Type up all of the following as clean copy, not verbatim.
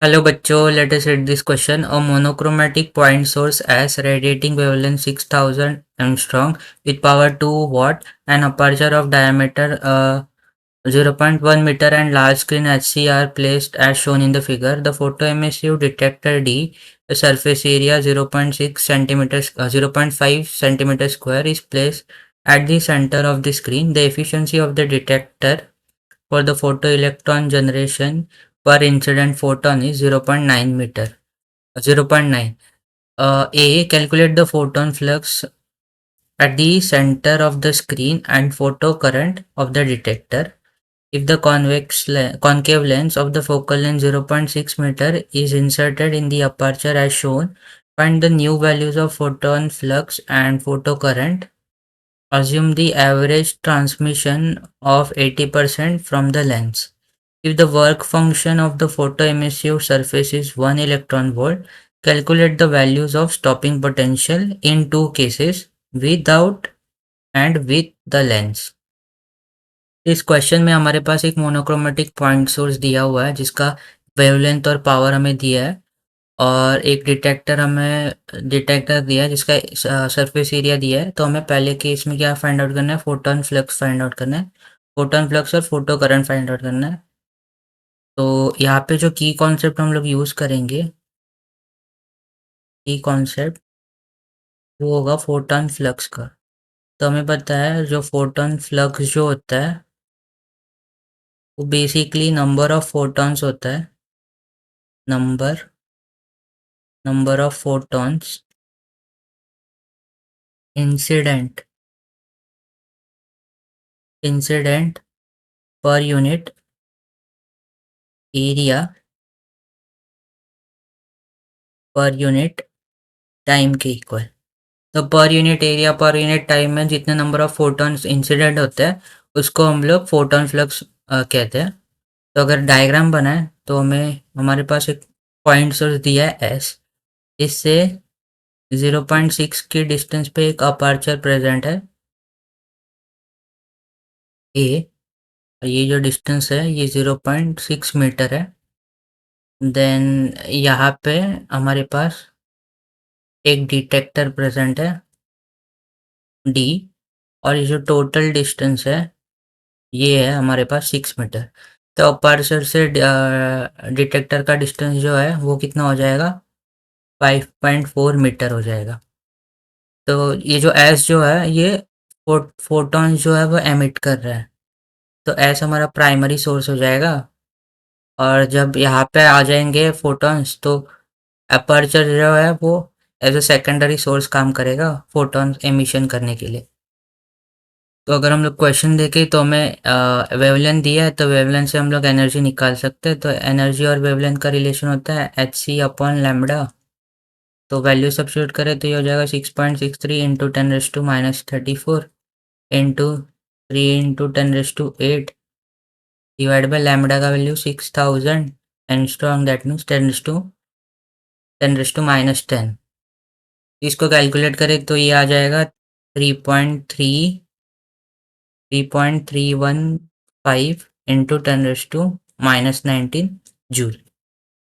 Hello बच्चों, let us read this question. A monochromatic point source has radiating wavelength 6000 angstrom with power 2 watt and aperture of diameter 0.1 meter and large screen HC are placed as shown in the figure. The photoemissive detector D, the surface area 0.6 centimeters, 0.5 centimeter square is placed at the center of the screen. The efficiency of the detector for the photoelectron generation per incident photon is 0.9 meter. 0.9. A. Calculate the photon flux at the center of the screen and photocurrent of the detector. If the concave lens of the focal length 0.6 meter is inserted in the aperture as shown, find the new values of photon flux and photocurrent. Assume the average transmission of 80% from the lens. If the work function of the photoemissive surface is 1 electron volt, calculate the values of stopping potential in two cases, without and with the lens. इस question में हमारे पास एक monochromatic point source दिया हुआ है जिसका wavelength और power हमें दिया है और एक डिटेक्टर दिया है जिसका सरफेस एरिया दिया है। तो हमें पहले केस में क्या फाइंड आउट करना है, फोटोन फ्लक्स फाइंड आउट करना है, फोटोन फ्लक्स और फोटो करंट फाइंड आउट करना है। तो यहाँ पे जो की कॉन्सेप्ट हम लोग यूज करेंगे, की कॉन्सेप्ट वो होगा फोटोन फ्लक्स का। तो हमें पता है जो फोटोन फ्लक्स जो होता है वो बेसिकली नंबर ऑफ फोटॉन्स होता है, number of photons incident incident पर unit area per unit time के इक्वल। तो पर unit area per unit time में जितने नंबर ऑफ फोटॉन्स इंसिडेंट होते हैं उसको हम लोग फोटॉन फ्लक्स कहते हैं। तो अगर डायग्राम बनाए तो हमें हमारे पास एक पॉइंट सोर्स दिया है एस, इससे 0.6 की डिस्टेंस पे एक अपर्चर प्रेजेंट है ए, और ये जो डिस्टेंस है ये 0.6 मीटर है। देन यहाँ पे हमारे पास एक डिटेक्टर प्रेजेंट है डी, और ये जो टोटल डिस्टेंस है ये है हमारे पास 6 मीटर। तो अपर्चर से डिटेक्टर का डिस्टेंस जो है वो कितना हो जाएगा, 5.4 मीटर हो जाएगा। तो ये जो एस जो है ये फोटॉन जो है वो एमिट कर रहा है, तो एस हमारा प्राइमरी सोर्स हो जाएगा। और जब यहाँ पे आ जाएंगे फोटॉन्स तो अपर्चर जो है वो एज ए सेकेंडरी सोर्स काम करेगा फोटॉन एमिशन करने के लिए। तो अगर हम लोग क्वेश्चन देखें तो हमें वेवलेंथ दिया है, तो वेवलेंथ से हम लोग एनर्जी निकाल सकते हैं। तो एनर्जी और वेवलेंथ का रिलेशन होता है एच सी अपॉन लैम्बडा। तो वैल्यू सब्स्टिट्यूट करें तो ये हो जाएगा 6.63 into 10⁻⁻34 into 3 into 10⁸8 divide by lambda का वैल्यू 6000 एंगस्ट्रॉम, दैट मीन्स 10⁻10। इसको कैलकुलेट करें तो ये आ जाएगा 3.315 इंटू 10⁻19 जूल।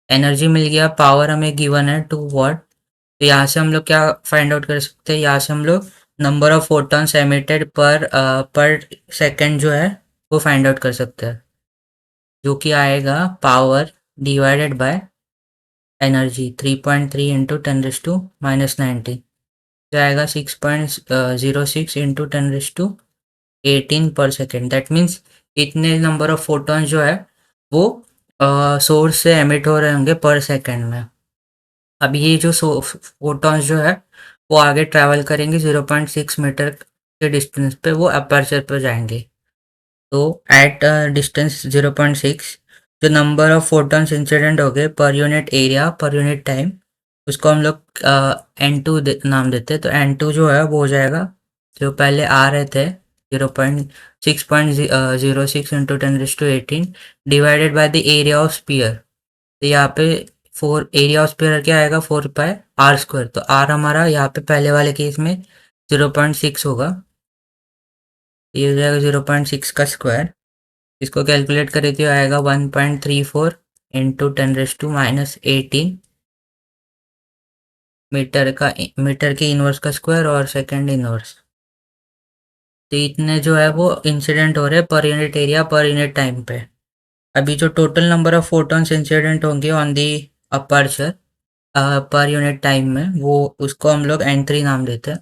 एनर्जी मिल गया, पावर हमें गिवन है 2 वाट। तो यहाँ से हम लोग क्या फाइंड आउट कर सकते हैं, यहाँ से हम लोग नंबर ऑफ फोटॉन्स एमिटेड पर सेकेंड जो है वो फाइंड आउट कर सकते हैं, जो कि आएगा power divided by energy 3.3 into 10⁻19, जो आएगा 6.06 इंटू 10⁻18 पर सेकेंड। दैट मीन्स इतने नंबर ऑफ फोटॉन्स जो है वो सोर्स से एमिट हो रहे होंगे पर सेकेंड में। अब ये जो फोटॉन्स जो है वो आगे ट्रैवल करेंगे 0.6 मीटर के डिस्टेंस पे, वो अपर्चर पर जाएंगे। तो एट डिस्टेंस 0.6 जो नंबर ऑफ फोटॉन्स इंसिडेंट हो गए पर unit area per unit time, उसको हम लोग N2 नाम देते हैं। तो N2 जो है वो हो जाएगा, जो पहले आ रहे थे 0.6 into 10⁻18 divided by the area of sphere. तो यहाँ पे फोर एरिया ऑफ स्पीयर क्या आएगा, 4πr²। तो आर हमारा यहाँ पे पहले वाले केस में 0.6 होगा, ये हो जाएगा 0.6 का स्क्वायर। इसको कैलकुलेट करें तो आएगा 1.34 इंटू 10⁻⁻18 मीटर के इनवर्स का स्क्वायर और सेकंड इनवर्स। तो इतने जो है वो इंसिडेंट हो रहे हैं per unit area per unit time पे। अभी जो total number of photons incident होंगे on the aperture per unit time में, वो उसको हम लोग n3 नाम देते हैं।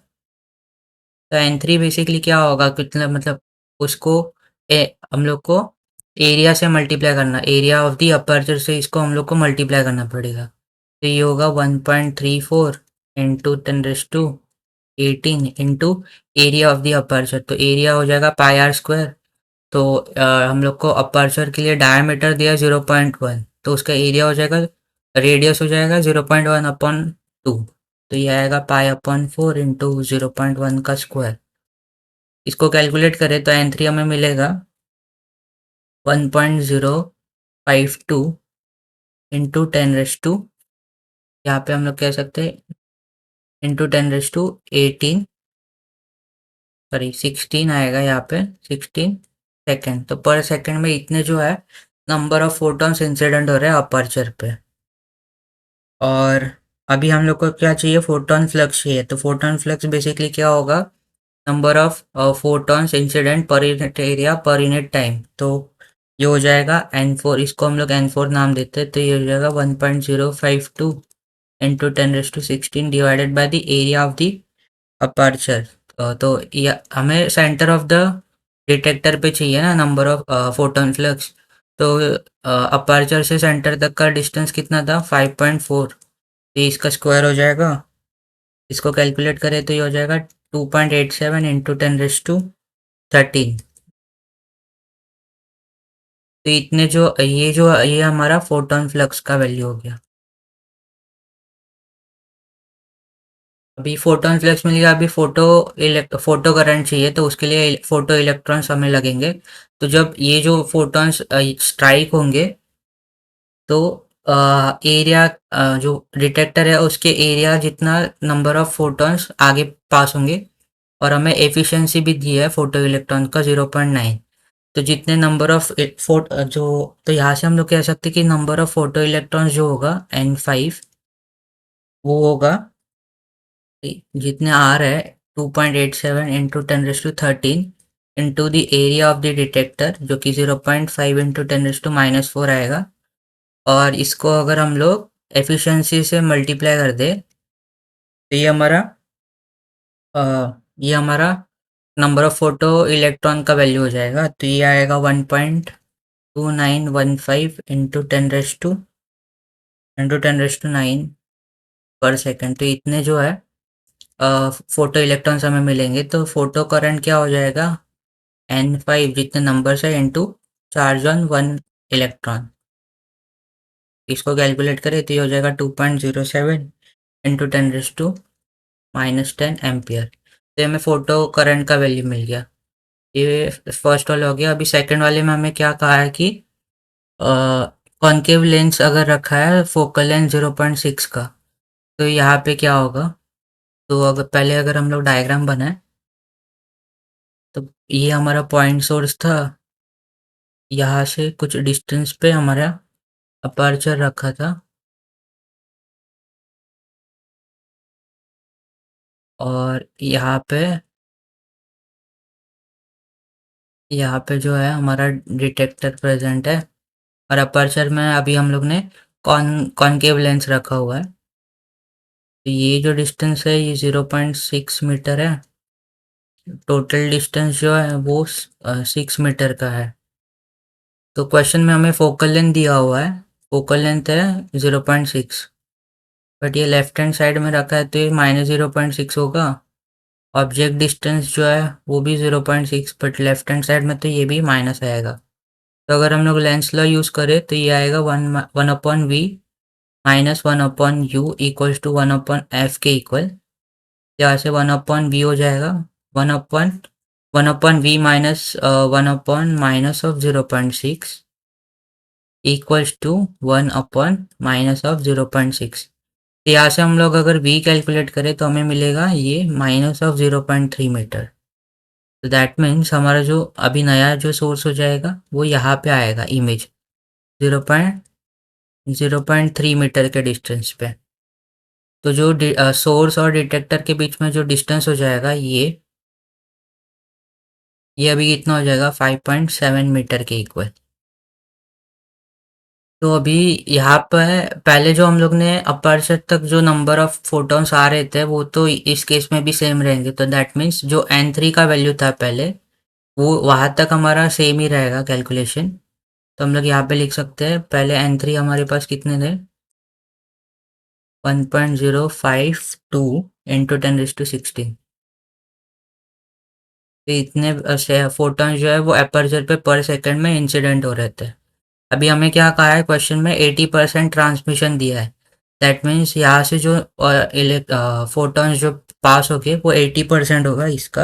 तो n3 बेसिकली क्या होगा, कितना मतलब उसको हम लोग को एरिया से मल्टीप्लाई करना, एरिया ऑफ दी अपर्चर से इसको हम लोग को मल्टीप्लाई करना पड़ेगा। तो ये होगा 1.34 into 10⁻18 into area of the aperture. तो एरिया हो जाएगा पाई आर स्क्वायर। तो हम लोग को अपर्चर के लिए डायमीटर दिया 0.1, तो उसका एरिया हो जाएगा, रेडियस हो जाएगा 0.1/2। तो ये आएगा पाई अपॉन 4 इंटू 0.1 का स्क्वायर। इसको कैलकुलेट करें तो n3 हमें मिलेगा 1.052 इंटू 10⁻, यहाँ पे हम लोग कह सकते हैं इंटू 10⁻18, सॉरी 16 आएगा यहाँ पे, 16 सेकेंड। तो पर सेकेंड में इतने जो है नंबर ऑफ फोटॉन्स इंसिडेंट हो रहे हैं अपर्चर पे। और अभी हम लोग को क्या चाहिए, फोटॉन फ्लक्स चाहिए। तो फोटॉन फ्लक्स बेसिकली क्या होगा, नंबर ऑफ फोटॉन्स इंसिडेंट पर unit area per unit time. तो ये हो जाएगा n4, इसको हम लोग n4 नाम देते हैं। तो ये हो जाएगा 1.052 into 10⁻16 divided by the area of the aperture. तो ये हमें सेंटर ऑफ द डिटेक्टर पे चाहिए ना नंबर ऑफ फोटॉन फ्लक्स। तो अपर्चर से सेंटर तक का डिस्टेंस कितना था, 5.4। तो इसका स्क्वायर हो जाएगा, इसको कैलकुलेट करें तो ये हो जाएगा 2.87 इंटू 10⁻13। तो इतने जो ये हमारा फोटॉन फ्लक्स का वैल्यू हो गया। अभी फोटॉन फ्लक्स मिल गया। अभी फोटो करंट चाहिए, तो उसके लिए फोटो इलेक्ट्रॉन्स हमें लगेंगे। तो जब ये जो फोटॉन्स स्ट्राइक होंगे तो एरिया, जो डिटेक्टर है उसके एरिया जितना नंबर ऑफ फोटॉन्स आगे पास होंगे। और हमें एफिशिएंसी भी दी है फोटो इलेक्ट्रॉन का 0.9। तो जितने नंबर ऑफ फोट जो, तो यहाँ से हम लोग कह सकते हैं कि नंबर ऑफ फोटो इलेक्ट्रॉन्स जो होगा n5, वो होगा जितने आर है 2.87 into 10⁻13 into the area of the detector, जो कि 0.5 इंटू 10⁻⁻4 आएगा। और इसको अगर हम लोग एफिशिएंसी से मल्टीप्लाई कर दे तो अ, ये हमारा नंबर ऑफ फोटो इलेक्ट्रॉन का वैल्यू हो जाएगा। तो ये आएगा 1.2915 इंटू 10⁻9 पर सेकेंड। तो इतने जो है फोटो इलेक्ट्रॉन्स हमें मिलेंगे। तो फोटो करंट क्या हो जाएगा, n5 जितने नंबर्स है इंटू चार्ज ऑन 1 इलेक्ट्रॉन। इसको कैलकुलेट करें तो ये हो जाएगा 2.07 इंटू 10⁻⁻10 एम्पियर। तो हमें फोटो करंट का वैल्यू मिल गया। ये फर्स्ट वाला हो गया। अभी सेकंड वाले में हमें क्या कहा है कि कॉन्केव लेंस अगर रखा है फोकल लेंथ 0.6 का, तो यहाँ पे क्या होगा। तो अगर हम लोग डायग्राम बनाए, तो ये हमारा पॉइंट सोर्स था, यहाँ से कुछ डिस्टेंस पे हमारा अपर्चर रखा था, और यहाँ पे जो है हमारा डिटेक्टर प्रेजेंट है। और अपर्चर में अभी हम लोग ने कॉनकेव लेंस रखा हुआ है। तो ये जो डिस्टेंस है ये 0.6 मीटर है। टोटल डिस्टेंस जो है वो 6 मीटर का है। तो क्वेश्चन में हमें फोकल लेंथ दिया हुआ है, फोकल लेंथ है 0.6, बट ये लेफ्ट हैंड साइड में रखा है तो ये -0.6 होगा। ऑब्जेक्ट डिस्टेंस जो है वो भी 0.6, बट लेफ्ट हैंड साइड में तो ये भी माइनस आएगा। तो अगर हम लोग लेंस लॉ यूज़ करें तो ये आएगा 1/v minus 1/u equals to 1/f के इक्वल। यहाँ से 1/v हो जाएगा, 1/v minus 1/ minus of 0.6 equals to 1/माइनस ऑफ 0.6। यहाँ से हम लोग अगर v कैलकुलेट करें तो हमें मिलेगा ये माइनस ऑफ 0.3 मीटर। तो दैट मीन्स हमारा जो अभी नया जो सोर्स हो जाएगा वो यहाँ पे आएगा, इमेज 0. 0.3 मीटर के डिस्टेंस पे। तो जो सोर्स और डिटेक्टर के बीच में जो डिस्टेंस हो जाएगा ये अभी कितना हो जाएगा 5.7 मीटर के इक्वल। तो अभी यहाँ पे पहले जो हम लोग ने अपर्चर तक जो नंबर ऑफ फोटॉन्स आ रहे थे वो तो इस केस में भी सेम रहेंगे, तो दैट मीन्स जो n3 का वैल्यू था पहले वो वहाँ तक हमारा सेम ही रहेगा कैलकुलेशन। तो हम लोग यहाँ पे लिख सकते हैं पहले n3 हमारे पास कितने थे 1.052 इंटू 10⁻16। तो इतने फोटॉन जो है वो अपर्चर पे पर सेकंड में इंसिडेंट हो रहे थे। अभी हमें क्या कहा है क्वेश्चन में 80% ट्रांसमिशन दिया है, दैट मीन्स यहाँ से जो फोटॉन्स जो पास होके वो 80% होगा इसका।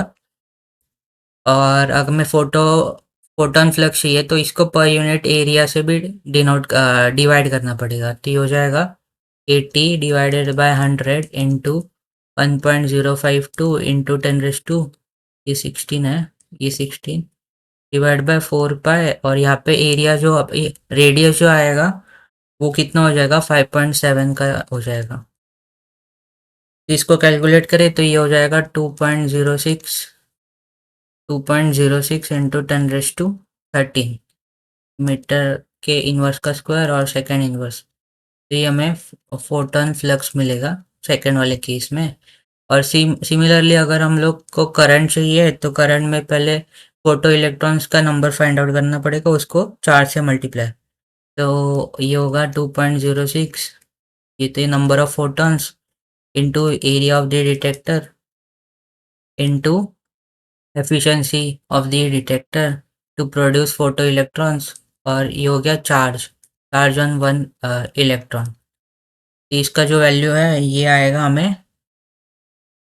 और अगर मैं फोटोन फ्लक्स चाहिए तो इसको पर यूनिट एरिया से भी डिवाइड करना पड़ेगा, तो ये हो जाएगा 80 डिवाइडेड बाय 100 इंटू 1.052 इंटू 10⁻², ये 16 है, ये 16 डिवाइड बाय 4 पाई, और यहाँ पे एरिया जो रेडियस जो आएगा वो कितना हो जाएगा 5.7 का हो जाएगा। तो इसको कैलकुलेट करें तो ये हो जाएगा 2.06 इंटू 10⁻13 मीटर के इन्वर्स का स्क्वायर और सेकेंड इन्वर्स। तो ये हमें फोटोन फ्लक्स मिलेगा सेकेंड वाले केस में। और सिमिलरली अगर हम लोग को करंट चाहिए तो करंट में पहले फोटो इलेक्ट्रॉन्स का नंबर फाइंड आउट करना पड़ेगा, उसको 4 से मल्टीप्लाई। तो ये होगा 2.06, ये तो number of photons into area of the detector into efficiency of the detector to produce photo electrons, और ये हो गया चार्ज ऑन वन इलेक्ट्रॉन। इसका जो वैल्यू है ये आएगा हमें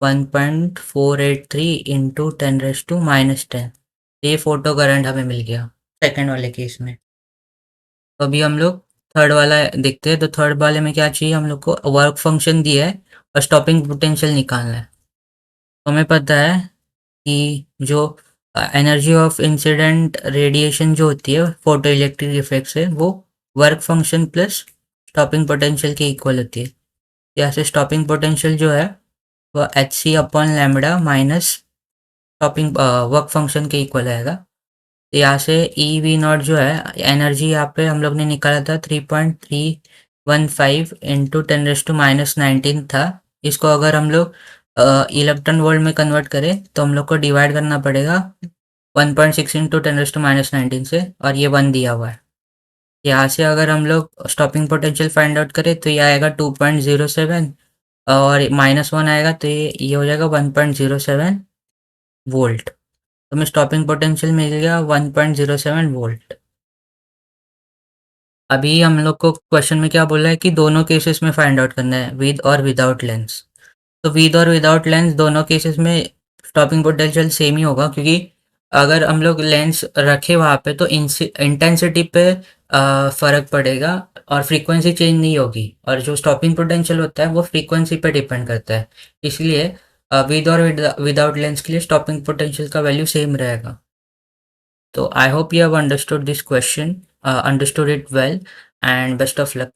1.483 इंटू 10⁻⁻10। ये फोटो करंट हमें मिल गया सेकेंड वाले केस में। तो अभी हम लोग थर्ड वाला देखते हैं। तो थर्ड वाले में क्या चाहिए हम लोग को, वर्क फंक्शन दिया है और स्टॉपिंग पोटेंशियल निकालना है। तो हमें पता है कि जो एनर्जी ऑफ इंसिडेंट रेडिएशन जो होती है फोटो इलेक्ट्रिक इफेक्ट से वो work function plus stopping potential के इक्वल होती है। यहाँ से स्टॉपिंग पोटेंशियल जो है वो hc/λ minus stopping work function के इक्वल आएगा। तो यहाँ से EV0 जो है एनर्जी यहाँ पे हम लोग ने निकाला था 3.315 इंटू 10⁻⁻19 था। इसको अगर हम लोग इलेक्ट्रॉन वोल्ट में कन्वर्ट करें तो हम लोग को डिवाइड करना पड़ेगा 1.6 इंटू 10⁻⁻19 से, और ये 1 दिया हुआ है। यहाँ से अगर हम लोग स्टॉपिंग पोटेंशियल फाइंड आउट करें तो ये आएगा 2.07, और -1 आएगा तो ये हो जाएगा 1.07 वोल्ट। तो हमें स्टॉपिंग पोटेंशियल मिल गया 1.07 वोल्ट। अभी हम लोग को क्वेश्चन में क्या बोला है कि दोनों केसेस में फाइंड आउट करना है, विद और विदाउट लेंस। तो विद और विदाउट लेंस दोनों केसेस में स्टॉपिंग पोटेंशियल सेम ही होगा, क्योंकि अगर हम लोग लेंस रखे वहाँ पे तो इंटेंसिटी पे फर्क पड़ेगा और फ्रीक्वेंसी चेंज नहीं होगी, और जो स्टॉपिंग पोटेंशियल होता है वो फ्रीक्वेंसी पे डिपेंड करता है। इसलिए विद और विदाउट लेंस के लिए स्टॉपिंग पोटेंशियल का वैल्यू सेम रहेगा। तो I hope you have understood this question, understood it well, and best of luck.